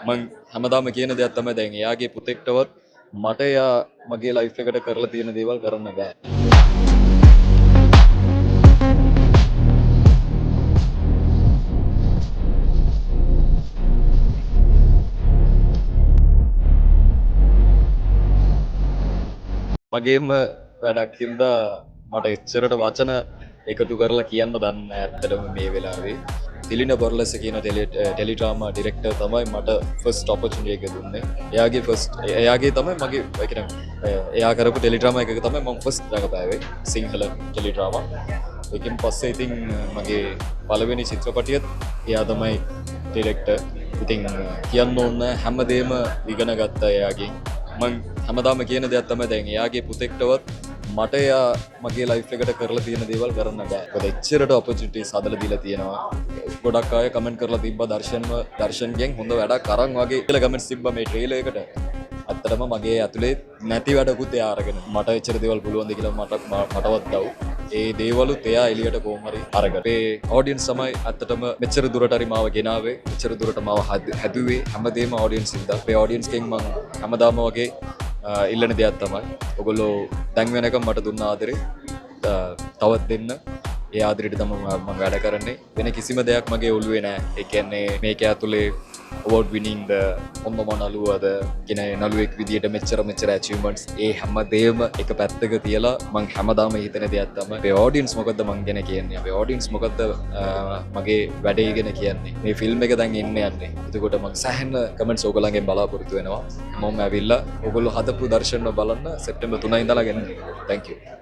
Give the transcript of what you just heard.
මං හැමදාම කියන දෙයක් තමයි දැන් එයාගේ පුතෙක්ටවත් මට එයා මගේ ලයිෆ් එකට කරලා තියෙන දේවල් කරන්න බෑ. මගේම වැඩක් හින්දා මට එච්චරට වචන එකතු කරලා කියන්න දන්නේ නැහැ ඇත්තටම මේ වෙලාවේ. දිලින බොර්ලස් කියන ටෙලිඩ්‍රාමා ඩිරෙක්ටර් තමයි මට ෆස්ට් ඔපචුනිටි එක දුන්නේ. එයාගේ තමයි මගේ ඒ කියන්නේ එයා කරපු ටෙලිඩ්‍රාමා එකක තමයි මම ෆස්ට් රඟපෑවේ සිංහල ටෙලිඩ්‍රාමා. ඒකෙන් පස්සේ ඉතින් මගේ පළවෙනි චිත්‍රපටියත් එයා තමයි ඩිරෙක්ටර්. ඉතින් කියන්න ඕන හැමදේම ඉගෙන ගත්තා එයාගෙන්. මං හැමදාම කියන දෙයක් තමයි දැන් එයාගේ පුතෙක්ටවත් මට එයා මගේ ලයිෆ් එකට කරලා තියෙන දේවල් කරන්න බෑ. මොකද එච්චරට ඔපචුනිටිස් හදලා දීලා තියෙනවා. ගොඩක් අය කමෙන්ට් කරලා තිබ්බා දර්ශන්ගෙන් හොඳ වැඩක් අරන් වගේ කියලා කමෙන්ට්ස් තිබ්බා මේ ට්‍රේලර් එකට. ඇත්තටම මගේ ඇතුලේ නැති වැඩකුත් එයා අරගෙන මට එච්චර දේවල් පුළුවන්ද කියලා මටවත් දව්. ඒ දේවලුත් එයා එළියට කොහොම හරි අරගෙන. ඒ ඔඩියන්ස් තමයි ඇත්තටම මෙච්චර දුරට හරි මාව ගෙනාවේ. මෙච්චර දුරට මාව හැදුවේ හැමදේම ඔඩියන්ස් ඉඳලා. ඒ ඔඩියන්ස්ගෙන් මම හැමදාම වගේ ඉල්ලන දෙයක් තමයි ඔයගොල්ලෝ දැන් වෙනකම් මට දුන්න ආදරේ තවත් දෙන්න. ඒ ආදරෙට තමයි මම වැඩ කරන්නේ. වෙන කිසිම දෙයක් මගේ ඔළුවේ නැහැ. ඒ කියන්නේ මේක ඇතුලේ award winning ද හොඳම නළුවද කියන නළුවෙක් විදියට මෙච්චර achievements ඒ හැමදේම එක පැත්තක තියලා මම හැමදාම හිතන දෙයක් තමයි මේ audience මොකද්ද මං ගැන කියන්නේ. අපේ audience මොකද්ද මගේ වැඩේ ගැන කියන්නේ. මේ ෆිල්ම් එක දැන් ඉන්න යන්නේ. එතකොට මම සෑහෙන කමෙන්ට්ස් ඔයගොල්ලන්ගෙන් බලාපොරොත්තු වෙනවා. මම ඇවිල්ලා ඔයගොල්ලෝ හදපු දර්ශන බලන්න සෙප්තැම්බර් 3 ඉඳලා ගෙන්න. thank you